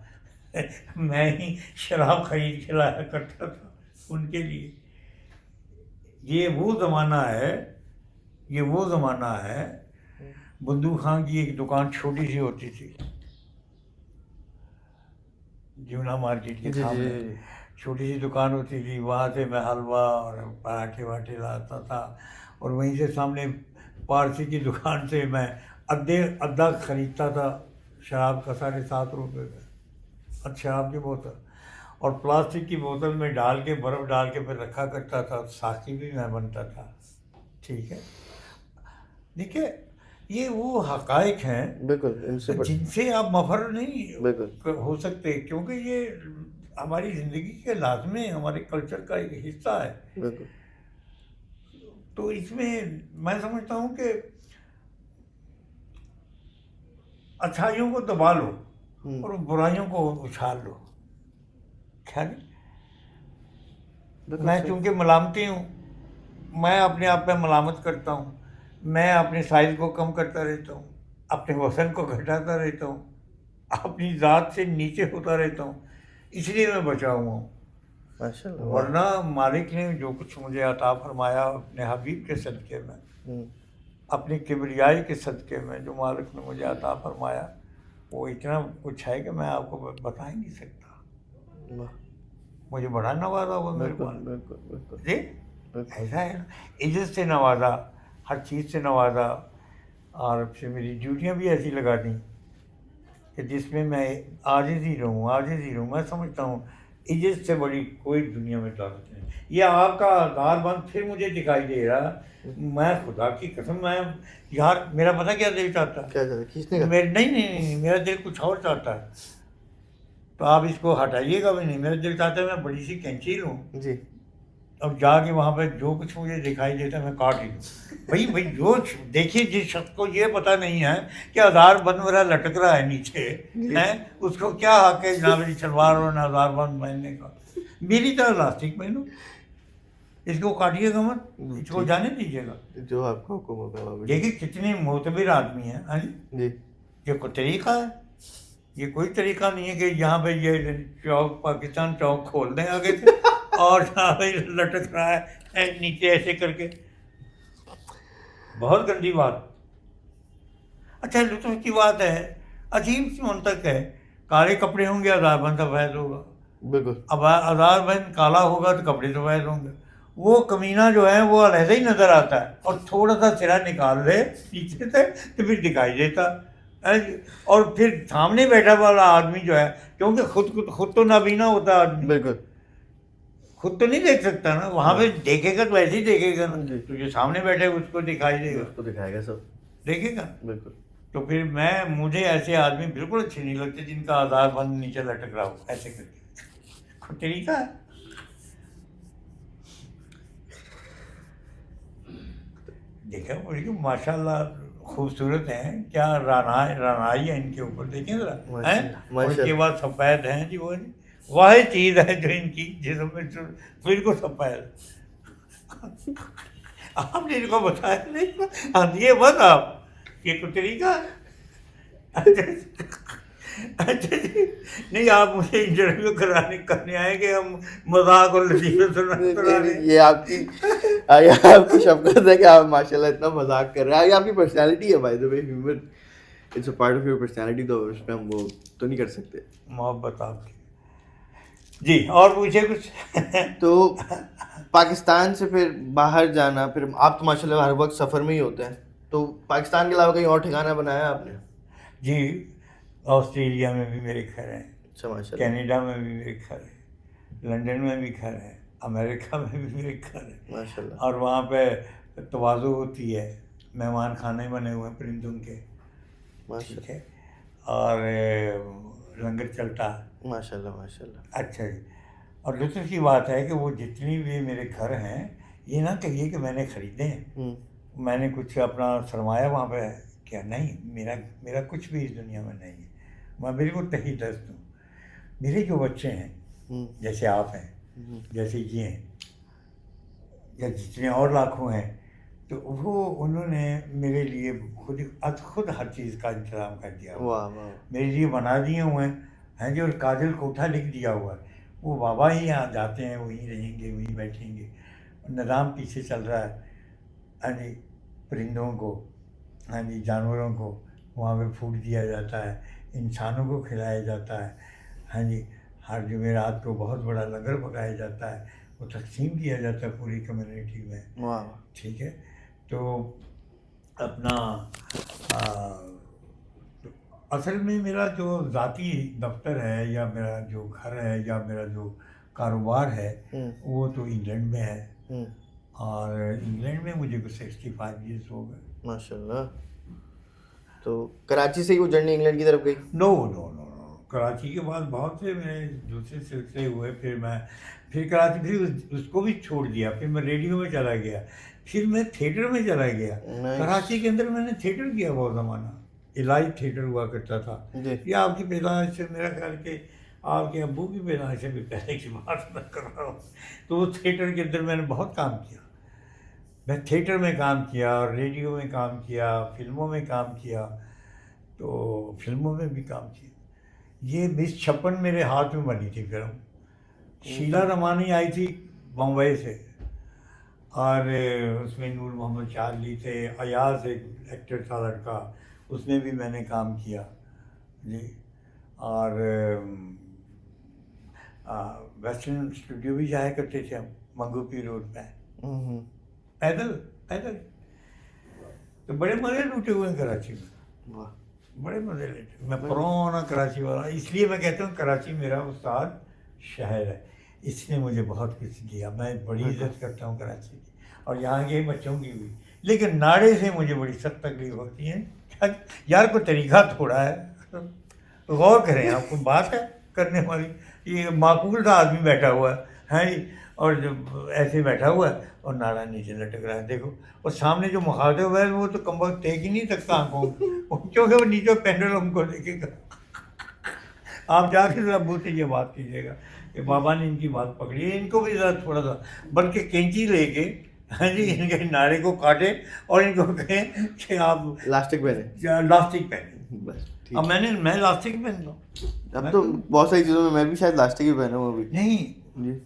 میں ہی شراب خرید کے لایا کرتا تھا ان کے لیے. یہ وہ زمانہ ہے، یہ وہ زمانہ ہے. بندوق خان کی ایک دکان چھوٹی سی ہوتی تھی جمنا مارکیٹ کے سامنے. چھوٹی سی دکان ہوتی تھی، وہاں سے میں حلوہ اور پراٹھے واٹھے لاتا تھا. اور وہیں سے سامنے پارسی کی دکان سے میں ادھا خریدتا تھا شراب کا 7.5 روپے میں، شراب کی بوتل. اور پلاسٹک کی بوتل میں ڈال کے، برف ڈال کے پھر رکھا کرتا تھا. ساقی بھی میں بنتا تھا. ٹھیک ہے. دیکھیے یہ وہ حقائق ہیں بالکل جن سے آپ مفر نہیں ہو سکتے، کیونکہ یہ ہماری زندگی کے لازمے، ہمارے کلچر کا ایک حصہ ہے. تو اس میں سمجھتا ہوں کہ اچھائیوں کو دبا لو اور برائیوں کو اچھال لو. خیال میں چونکہ ملامتی ہوں، میں اپنے آپ پہ ملامت کرتا ہوں. میں اپنے سائز کو کم کرتا رہتا ہوں، اپنے وزن کو گھٹاتا رہتا ہوں، اپنی ذات سے نیچے ہوتا رہتا ہوں. اس لیے میں بچا ہوا ہوں. ورنہ مالک نے جو کچھ مجھے عطا فرمایا اپنے حبیب کے صدقے میں، اپنی کبریائی کے صدقے میں، جو مالک نے مجھے عطا فرمایا وہ اتنا کچھ ہے کہ میں آپ کو بتا ہی نہیں سکتا. مجھے بڑا نوازا ہوا میرے پاس. جی ایسا ہے نا، عزت سے نوازا، ہر چیز سے نوازا. اور پھر میری ڈیوٹیاں بھی ایسی لگا دیں کہ جس میں میں عاجز ہی رہوں. میں سمجھتا ہوں عزت سے بڑی کوئی دنیا میں طاقت نہیں. یہ آپ کا آدھار بند پھر مجھے دکھائی دے رہا. میں خدا کی قسم، میں یار میرا پتہ کیا دل چاہتا ہے، نہیں میرا دل کچھ اور چاہتا ہے. تو آپ اس کو ہٹائیے گا بھی نہیں. میرا دل چاہتا ہے میں بڑی سی کینچی لوں جی، اب جا کے وہاں پہ جو کچھ مجھے دکھائی دیتا ہے میں کاٹ ہی دوں. بھائی جو دیکھیے، جس شخص کو یہ پتہ نہیں ہے کہ آدھار بند میرا لٹک رہا ہے نیچے ہے، اس کو کیا حق ہے نہ میری شلوار اور نہ آدھار بند پہننے کا. میری طرح لاسٹک پہنو، اس کو کاٹیے گا مت، اس کو جانے دیجیے گا جو آپ کو حکم ہوگا. دیکھیے کتنے معتبر آدمی ہیں. ہاں جی، یہ کوئی طریقہ ہے؟ یہ کوئی طریقہ نہیں ہے کہ یہاں پہ یہ چوک، پاکستان چوک کھول دیں آگے سے اور لٹک رہا نیچے ایسے کر کے. بہت گندی بات. اچھا لطف کی بات ہے, عجیب سی منطق ہے, کالے کپڑے ہوں گے آزار بند سفید ہوگا, بالکل. اب آزار بند کالا ہوگا تو کپڑے سفید ہوں گے. وہ کمینہ جو ہے وہ علیحدہ ہی نظر آتا ہے, اور تھوڑا سا سرا نکال دے پیچھے سے تو پھر دکھائی دیتا. اور پھر سامنے بیٹھا والا آدمی جو ہے, کیونکہ خود تو نابینا ہوتا ہے آدمی, بالکل خود تو نہیں دیکھ سکتا نا, وہاں پہ دیکھے گا تو ایسے ہی دیکھے گا نا, جی. تو جو سامنے بیٹھے اس کو دکھائی دے گا, اس کو دکھائے گا سب. دیکھے گا. بالکل. تو پھر مجھے ایسے آدمی بالکل اچھے نہیں لگتے جن کا آزار بند نیچے لٹک رہا ہو ایسے کر کے. خود طریقہ ہے. دیکھیں ماشاء اللہ خوبصورت ہیں, کیا رانائی ہے ان کے اوپر, دیکھیں ذرا. اور اس کے بعد سفید ہیں جی, وہ واحد چیز ہے جو ان کی جسم میں بالکل سفید. آپ نے ان کو بتایا نہیں, یہ بات آپ یہ کوئی طریقہ ہے. اچھا جی, نہیں آپ مجھے انٹرویو کرنے آئے کہ ہم مذاق اور لطیفے سنا. یہ آپ کی شفقت ہے کہ آپ ماشاء اللہ اتنا مذاق کر رہے ہیں. یہ آپ کی پرسنالٹی ہے, by the way humour it's a part of your personality, تو اس پہ ہم وہ تو نہیں کر سکتے. محبت آپ کی. جی اور پوچھے کچھ. تو پاکستان سے پھر باہر جانا, پھر آپ تو ماشاء اللہ ہر وقت سفر میں ہی ہوتے ہیں, تو پاکستان کے علاوہ کہیں اور ٹھکانہ بنایا آپ نے؟ جی آسٹریلیا میں بھی میرے گھر ہیں, اچھا ماشاء اللہ. کینیڈا میں بھی میرے گھر ہے, لنڈن میں بھی گھر ہے, امریکہ میں بھی میرے گھر ہے ماشاء اللہ. اور وہاں پہ تواضع ہوتی ہے, مہمان خانے بنے ہوئے ہیں پرندوں کے, ٹھیک ہے, اور لنگر چلتا ہے. ماشاء اللہ ماشاء اللہ. اچھا جی. اور لطف کی بات ہے کہ وہ جتنی بھی میرے گھر ہیں, یہ نہ کہیے کہ میں نے خریدے ہیں, میں نے کچھ اپنا سرمایہ وہاں پہ کیا نہیں, میرا کچھ بھی اس دنیا میں نہیں ہے, میں بالکل تہی دست ہوں. میرے جو بچے ہیں جیسے آپ ہیں, جیسے یہ ہیں, یا جتنے اور لاکھوں ہیں, تو وہ انہوں نے میرے لیے خود ہر چیز کا انتظام کر دیا, میرے لیے بنا دیے ہوئے ہیں جی. اور کاجل کوٹھا لکھ دیا ہوا ہے, وہ بابا ہی یہاں جاتے ہیں, وہیں رہیں گے, وہیں بیٹھیں گے. نظام پیچھے چل رہا ہے, ہاں جی, پرندوں کو, ہاں جی, جانوروں کو وہاں پہ پھوٹ دیا جاتا ہے, انسانوں کو کھلایا جاتا ہے, ہاں جی, ہر جمعرات کو بہت بڑا لنگر پکایا جاتا ہے, وہ تقسیم کیا جاتا ہے پوری کمیونٹی میں, ٹھیک ہے. تو اپنا اصل میں میرا جو ذاتی دفتر ہے, یا میرا جو گھر ہے, یا میرا جو کاروبار ہے, وہ تو انگلینڈ میں ہے, اور انگلینڈ میں مجھے کچھ 65 ایئرس ہو گئے. ماشاء اللہ. تو کراچی سے ہی وہ جرنی انگلینڈ کی طرف گئی؟ نو, کراچی کے بعد بہت سے میرے دوسرے سلسلے ہوئے. پھر کراچی, پھر اس کو بھی چھوڑ دیا, پھر میں ریڈیو میں چلا گیا, پھر میں تھیٹر میں چلا گیا. کراچی کے اندر میں نے تھیٹر کیا بہت زمانہ, الہی تھیٹر ہوا کرتا تھا. یہ آپ کی پیدائش سے, میرا خیال کہ آپ کے ابو کی پیدائش سے بھی پہلے کی بات میں کر رہا ہوں. تو وہ تھیٹر کے اندر میں نے بہت کام کیا. میں تھیٹر میں کام کیا, اور ریڈیو میں کام کیا, فلموں میں کام کیا, تو فلموں میں بھی کام کیا. یہ 56 میرے ہاتھ میں بنی تھی فلم. شیلا رمانی آئی تھی بمبئی سے, اور اس میں نور محمد شاہ علی تھے, ایاز ایک ایکٹر تھا لڑکا, اس میں بھی میں نے کام کیا جی. اور ویسٹرن اسٹوڈیو بھی جایا کرتے تھے ہم, منگو پی روڈ پہ, پیدل. تو بڑے مزے لوٹے ہوئے ہیں کراچی میں, بڑے مزے لیتے. میں پرانا کراچی والا, اس لیے میں کہتا ہوں کراچی میرا استاد شہر ہے, اس نے مجھے بہت کچھ دیا. میں بڑی عزت کرتا ہوں کراچی کی, اور یہاں کے بچوں کی بھی. لیکن ناڑے سے مجھے بڑی سخت تکلیف ہوتی ہے. یار کوئی طریقہ تھوڑا ہے, غور کریں, آپ کو بات ہے کرنے والی. یہ معقول تھا آدمی بیٹھا ہوا ہے جی, اور جب ایسے بیٹھا ہوا ہے اور ناڑا نیچے لٹک رہا ہے, دیکھو. اور سامنے جو مخاطب ہے وہ تو کم وقت دیکھ ہی نہیں سکتا آنکھوں, کیونکہ وہ نیچے پینڈولم کو دیکھے گا. آپ جا کے ابو سے یہ بات کیجیے گا کہ بابا نے ان کی بات پکڑی ہے, ان کو بھی ذرا تھوڑا سا, بلکہ کینچی لے کے, ہاں جی, ان کے ناڑے کو کاٹے اور ان کو کہیں کہ آپ لاسٹک پہنے. اب میں لاسٹک پہنتا ہوں. اب تو بہت ساری چیزوں میں بھی شاید لاسٹک ہی پہنا ہوں ابھی. نہیں, جی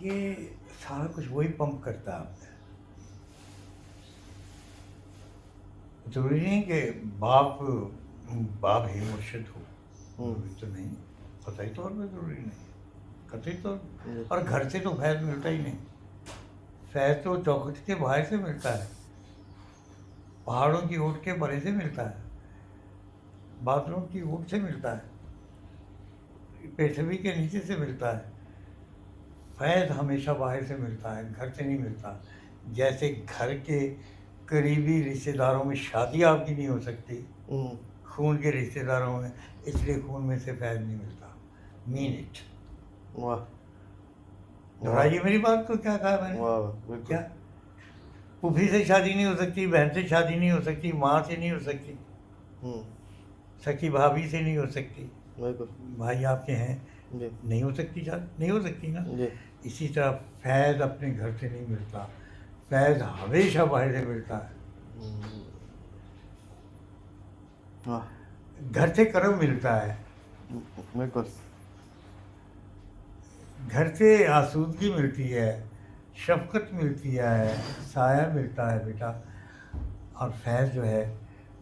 یہ سارا کچھ وہی پمپ کرتا ہے آپ نے. ضروری نہیں کہ باپ ہی مرشد ہو, ضروری تو نہیں, قطعی طور پہ ضروری نہیں, قطعی طور. اور گھر سے تو فیض ملتا ہی نہیں. فیض تو چوکھٹ کے باہر سے ملتا ہے, پہاڑوں کی اونٹ کے بڑے سے ملتا ہے, باتھ روم کی اونٹ سے ملتا ہے, پیشوی کے نیچے سے ملتا ہے. فیض ہمیشہ باہر سے ملتا ہے, گھر سے نہیں ملتا. جیسے گھر کے قریبی رشتہ داروں میں شادی آپ کی نہیں ہو سکتی خون کے رشتہ داروں میں, اس لیے خون میں سے فیض نہیں ملتا. Mean it. واہ, دہرائیے میری بات کو, کیا کہا میں نے؟ واہ, کیا پھوپھی سے شادی نہیں ہو سکتی, بہن سے شادی نہیں ہو سکتی, ماں سے نہیں ہو سکتی, سکی بھابھی سے نہیں ہو سکتی, بالکل بھائی آپ کے ہیں, جی نہیں ہو سکتی, نہیں ہو سکتی نا. جی. اسی طرح فیض اپنے گھر سے نہیں ملتا, فیض ہمیشہ باہر سے ملتا ہے. واہ, گھر سے کرم ملتا ہے, بالکل. گھر سے آسودگی ملتی ہے, شفقت ملتی ہے, سایہ ملتا ہے بیٹا. اور فیض جو ہے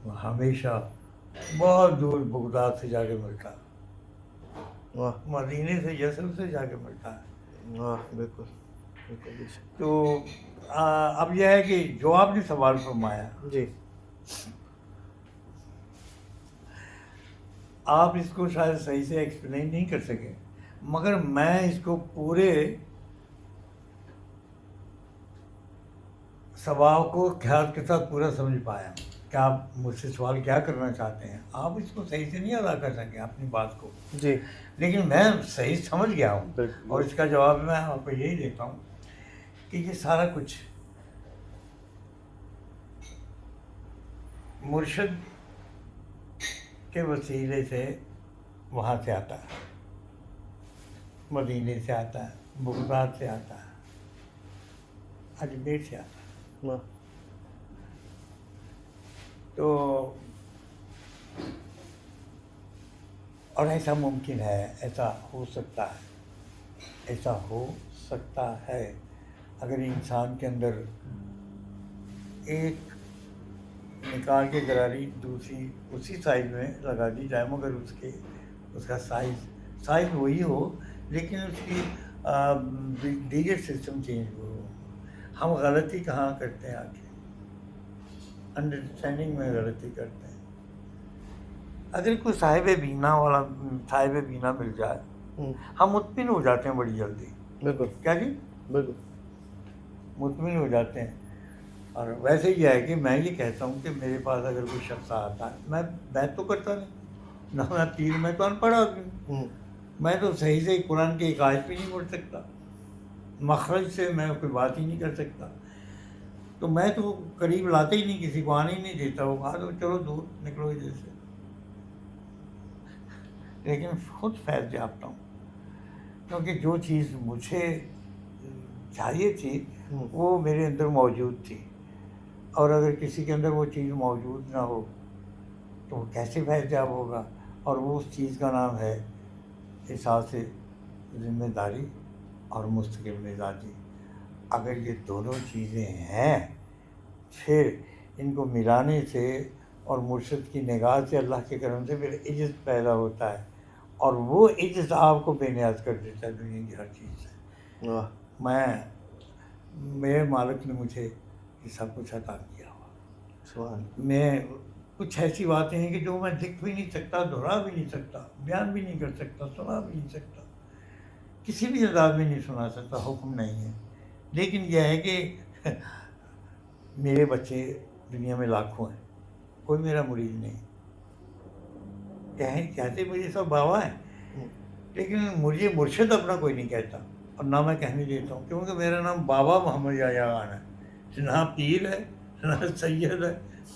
وہ ہمیشہ بہت دور بغداد سے جا کے ملتا ہے, واہ, مدینے سے, یثرب سے جا کے ملتا ہے. واہ, بالکل بالکل. بے شک. تو اب یہ ہے کہ جو آپ نے سوال فرمایا, جی آپ اس کو شاید صحیح سے ایکسپلین نہیں کر سکے, مگر میں اس کو پورے سوال کو خیال کے ساتھ پورا سمجھ پایا ہوں کہ آپ مجھ سے سوال کیا کرنا چاہتے ہیں. آپ اس کو صحیح سے نہیں ادا کر سکے اپنی بات کو, جی لیکن میں صحیح سمجھ گیا ہوں. بالکل. اور اس کا جواب میں آپ کو یہی دیتا ہوں کہ یہ سارا کچھ مرشد کے وسیلے سے وہاں سے آتا ہے, مدینے سے آتا ہے, بغداد سے آتا ہے, اجمیر سے آتا ہے. واہ, تو اور ایسا ممکن ہے, ایسا ہو سکتا ہے, ایسا ہو سکتا ہے اگر انسان کے اندر ایک نکال کے گراری دوسری اسی سائز میں لگا دی جائے, مگر اس کا سائز وہی ہو, لیکن اس کی دیگر سسٹم چینج ہو. ہم غلطی کہاں کرتے ہیں آگے, انڈرسٹینڈنگ میں غلطی کرتے ہیں. اگر کوئی صاحب بینا مل جائے, ہم مطمئن ہو جاتے ہیں بڑی جلدی. بالکل. کیا جی, بالکل. مطمئن ہو جاتے ہیں. اور ویسے یہ ہے کہ میں یہ کہتا ہوں کہ میرے پاس اگر کوئی شخص آتا ہے, میں بیت تو کرتا نہیں, نہ میں پیر, میں تو ان پڑھ آدمی ہوں, میں تو صحیح سے قرآن کی ایک آیت بھی نہیں پڑھ سکتا, مخرج سے میں کوئی بات ہی نہیں کر سکتا. تو میں تو قریب لاتے ہی نہیں, کسی کو آنے ہی نہیں دیتا. وہ کہا تو چلو دور نکلو ادھر سے. لیکن خود فیض یافتہ ہوں, کیونکہ جو چیز مجھے چاہیے تھی وہ میرے اندر موجود تھی. اور اگر کسی کے اندر وہ چیز موجود نہ ہو تو وہ کیسے فیض یاب ہوگا؟ اور وہ اس چیز کا نام ہے احساس ذمہ داری اور مستقل مزاجی. اگر یہ دونوں چیزیں ہیں, پھر ان کو ملانے سے اور مرشد کی نگاہ سے, اللہ کے کرم سے پھر عجز پیدا ہوتا ہے, اور وہ عجز آپ کو بے نیاز کر دیتا ہے دنیا کی ہر چیز سے. میرے مالک نے مجھے یہ سب کچھ عطا کیا ہوا. میں کچھ ایسی باتیں ہیں کہ جو میں لکھ بھی نہیں سکتا, دہرا بھی نہیں سکتا, بیان بھی نہیں کر سکتا, سنا بھی نہیں سکتا, کسی بھی انداز میں نہیں سنا سکتا, حکم نہیں ہے. لیکن یہ ہے کہ میرے بچے دنیا میں لاکھوں ہیں, کوئی میرا مرید نہیں. کہتے مجھے سب بابا ہیں, لیکن مجھے مرشد اپنا کوئی نہیں کہتا, اور نہ میں کہنے دیتا ہوں, کیونکہ میرا نام بابا محمد یحییٰ خان ہے. نہ پیر ہے, نہ سید ہے,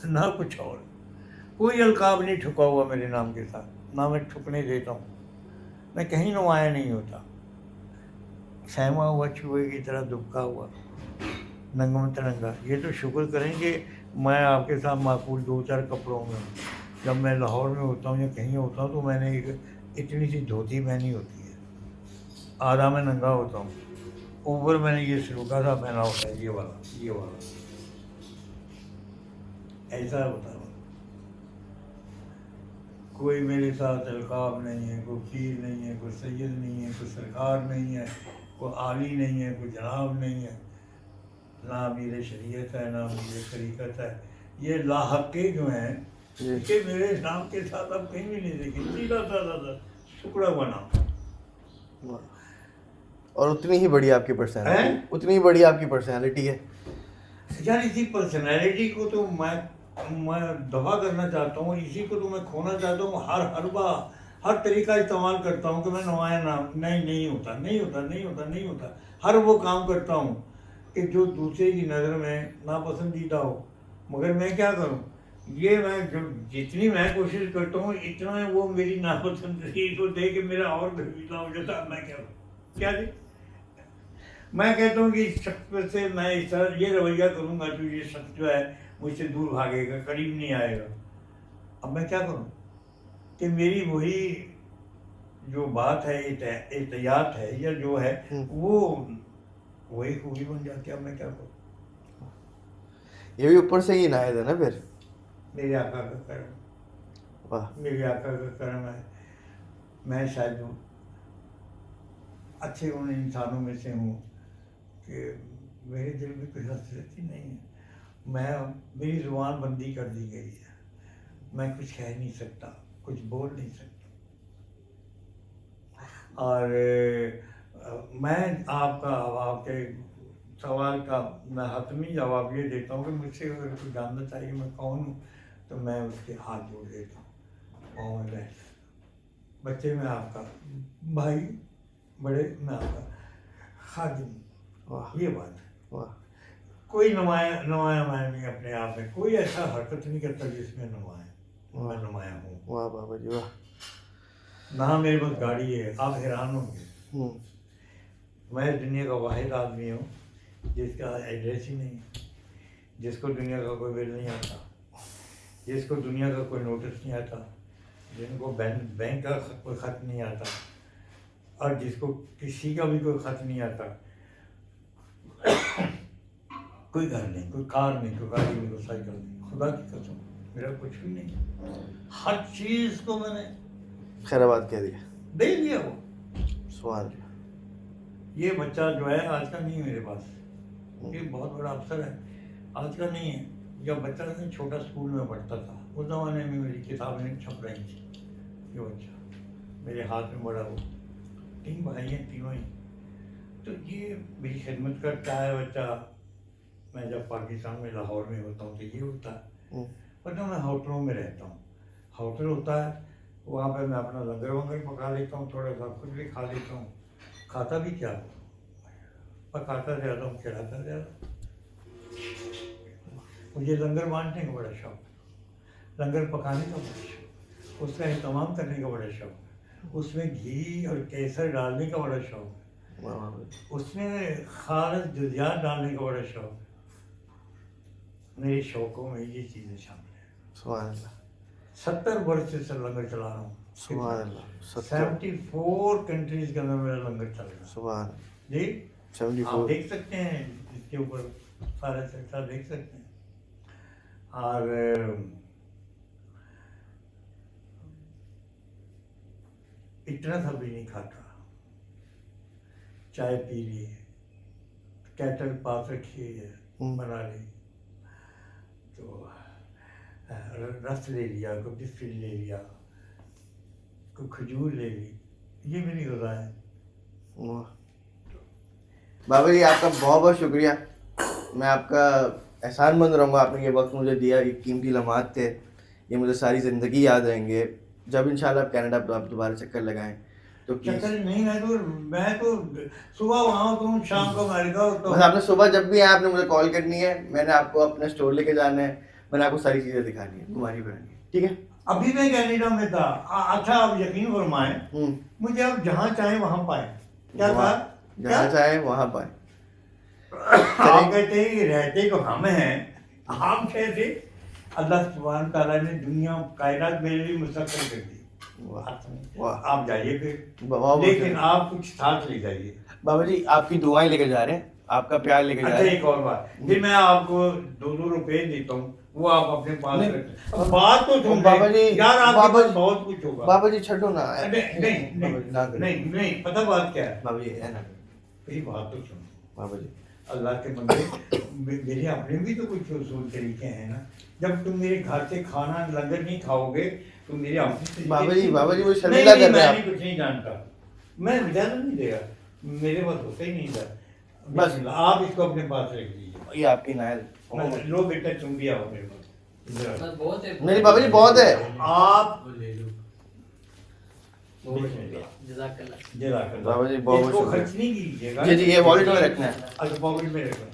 نہ کچھ اور. کوئی القاب نہیں ٹھکا ہوا میرے نام کے ساتھ, نہ میں ٹھکنے دیتا ہوں. میں کہیں نمایاں نہیں ہوتا, سہما ہوا چوہے کی طرح دبکا ہوا, ننگم ترنگا. یہ تو شکر کریں کہ میں آپ کے ساتھ معقول 2-4 کپڑوں میں ہوں. جب میں لاہور میں ہوتا ہوں یا کہیں ہوتا ہوں تو میں نے ایک اتنی سی دھوتی پہنی ہوتی ہے, آدھا میں ننگا ہوتا ہوں. اوپر میں نے یہ سلوکا تھا پہنا ہوتا ہے، یہ والا ایسا ہوتا ہے. کوئی میرے ساتھ القاب نہیں ہے، کوئی پیر نہیں ہے، کوئی سید نہیں ہے، کوئی سرکار نہیں ہے، کوئی عالی نہیں ہے، کوئی جناب نہیں ہے، نہ امیر شریعت ہے، نہ امیر طریقت ہے. یہ لاحقے جو ہیں جی کہ میرے نام کے ساتھ آپ کہیں بھی نہیں دیکھیں، سیدھا سادہ ٹکڑا بنا. اور اتنی ہی بڑی آپ کی پرسنالٹی، ہیں؟ اتنی ہی بڑی آپ کی پرسنالٹی ہے. یار اسی پرسنالٹی کو تو میں دفاع کرنا چاہتا ہوں، اسی کو تو میں کھونا چاہتا ہوں. ہر حربہ، ہر طریقہ استعمال کرتا ہوں کہ میں نمایاں نام نہیں ہوتا. ہر وہ کام کرتا ہوں کہ جو دوسرے کی نظر میں ناپسندیدہ ہو، مگر میں کیا کروں؟ یہ میں جتنی میں کوشش کرتا ہوں اتنا وہ میری ناپسندگی کو دے کہ میرا اور گھبیلا ہو جاتا. میں کیا کروں؟ کیا جی، میں کہتا ہوں کہ اس شخص سے میں اس طرح یہ رویہ کروں گا تو یہ شخص جو ہے مجھ سے دور بھاگے گا، قریب نہیں آئے گا. اب میں کیا کروں کہ میری وہی جو بات ہے، احتیاط ہے یا جو ہے وہ وہی خوبی بن جاتی ہے. اب میں کیا کروں؟ یہ بھی اوپر سے ہی عنایت ہے نا پھر. میرے آقا کا کرم، واہ. میرے آقا کا کرم ہے. میں شاید اچھے ان انسانوں میں سے ہوں کہ میرے دل میں کوئی حسرت ہی نہیں ہے. میری زبان بندی کر دی گئی ہے، میں کچھ کہہ نہیں سکتا، کچھ بول نہیں سکتا. اور میں آپ کے سوال کا میں حتمی جواب یہ دیتا ہوں کہ مجھ سے اگر کوئی جاننا چاہیے میں کون ہوں تو میں اس کے ہاتھ جوڑ دیتا ہوں. پاؤں میں بیٹھ بچے میں آپ کا بھائی، بڑے میں آپ کا خادم. یہ بات ہے. واہ. کوئی نمایاں میں نہیں اپنے آپ میں، کوئی ایسا حرکت نہیں کرتا جس میں میں نمایاں ہوں. واہ بابا جی واہ. نہ میرے پاس گاڑی ہے، آپ حیران ہوں گے. میں دنیا کا واحد آدمی ہوں جس کا ایڈریس ہی نہیں، جس کو دنیا کا کوئی بل نہیں آتا، جس کو دنیا کا کوئی نوٹس نہیں آتا، جن کو بینک کا کوئی خط نہیں آتا، اور جس کو کسی کا بھی کوئی خط نہیں آتا. کوئی گھر نہیں، کوئی کار نہیں، کوئی گاڑی نہیں، کوئی سائیکل نہیں. خدا کی قسم میرا کچھ بھی نہیں. ہر چیز کو میں نے خیر آباد کہہ دیا. دے دیا. وہ سبحان اللہ. یہ بچہ جو ہے آج کا نہیں ہے میرے پاس، یہ بہت بڑا افسر ہے، آج کا نہیں ہے. جب بچہ میں چھوٹا اسکول میں پڑھتا تھا اس زمانے میں میری کتابیں چھپ رہی تھیں. یہ بچہ میرے ہاتھ میں بڑا، وہ 3 بھائی ہیں، تینوں ہی. تو یہ میری خدمت کرتا ہے بچہ. میں جب پاکستان میں لاہور میں ہوتا ہوں تو یہ ہوتا ہے. ورنہ میں ہوٹلوں میں رہتا ہوں. ہوٹل ہوتا ہے وہاں پہ میں اپنا لنگر ونگر پکا لیتا ہوں، تھوڑا سا خود بھی کھا لیتا ہوں. کھاتا بھی کیا پکاتا زیادہ ہوں، کھلاتا زیادہ. مجھے لنگر بانٹنے کا بڑا شوق، لنگر پکانے کا بڑا شوق، اس کا اہتمام کرنے کا بڑا شوق، اس میں گھی اور کیسر ڈالنے کا بڑا شوق، اس میں خالص جزیات ڈالنے کا بڑا شوق. میرے شوقوں میں یہ چیزیں شامل ہیں. سبحان اللہ. 70 برس سے لنگر چلا رہا ہوں. سبحان اللہ. 74 کنٹریز کے اندر میرا لنگر چل رہا ہے. سبحان جی 74. آپ دیکھ سکتے ہیں اس کے اوپر سارے سلسلہ دیکھ سکتے ہیں. اور اتنا سا بھی نہیں کھاتا. چائے پی لی، کیٹل پاس رکھی ہے بنا لی، تو رس لے لیا، کوئی بسکٹ لے لیا، کوئی کھجور لے لی. یہ میری غذا ہے. بابا جی آپ کا بہت بہت شکریہ. میں آپ کا احسان مند رہوں گا. آپ نے یہ وقت مجھے دیا، یہ قیمتی لمحات تھے، یہ مجھے ساری زندگی یاد رہیں گے. جب انشاءاللہ آپ کینیڈا پہ آپ دوبارہ چکر لگائیں تو چکر نہیں. میں تو صبح وہاں ہوتا ہوں، شام کو امریکہ ہوتا ہوں. بس آپ نے صبح جب بھی آپ نے مجھے کال کرنی ہے، میں نے آپ کو اپنے اسٹور لے کے جانا ہے، میں نے آپ کو ساری چیزیں دکھانی ہے، گھمانی پھرانی ہے. ٹھیک ہے. ابھی میں کینیڈا میں تھا. اچھا آپ یقین فرمائیں مجھے آپ جہاں چاہیں وہاں پائیں. کیا کہا؟ جہاں چاہیں وہاں پائیں. آپ کہتے ہیں رہتے تو ہم ہیں، آپ کیسے؟ اللہ سبحانہ تعالیٰ نے دنیا کائنات میرے لیے مسخر کر دی. ہاتھ میں واہ آپ جائیے پھر بہت لیکن آپ کچھ ساتھ لے جائیے. بابا جی آپ کی دعائیں لے کے جا رہے ہیں, آپ کا پیار لے کے جا اچھا رہے ہیں. ایک اور بات, پھر میں آپ کو 2 روپے دیتا ہوں, وہ آپ اپنے پاس نہیں. رکھیں. اب بات تو سن بابا جی, یار, آپ کے بابا پاس جی, بہت کچھ ہوگا. بابا جی چھڈو نا. نہیں بابا جی نہ کریں. نہیں نہیں, پتہ بات کیا ہے, بابا جی ہے نا میری بات تو سنو. بابا جی. اللہ کے بندے, میرے اپنے بھی تو کچھ اصول طریقے ہیں نا. جب تم میرے گھر سے کھانا لنگر نہیں کھاؤ گے تو میرے اپنے بابا جی وہ نہیں شرمندہ کر رہے میں ہیں نہیں, کچھ نہیں جانتا, میں اجازت نہیں دے گا, میرے پاس ہوتا ہی نہیں تھا. بس آپ اس کو اپنے پاس رکھ دیجیے. آپ. یہ آپ کی نائل لو بیٹا تم بھی آؤ میرے پاس. نہیں بابا جی بہت ہے. آپ جزاک اللہ. جزاک اللہ. بابا جی بہت اس کو شکریہ. خرچ نہیں کیجیے گا. جی جی یہ والیٹ میں رکھنا ہے. اچھا پاکٹ میں رکھنا.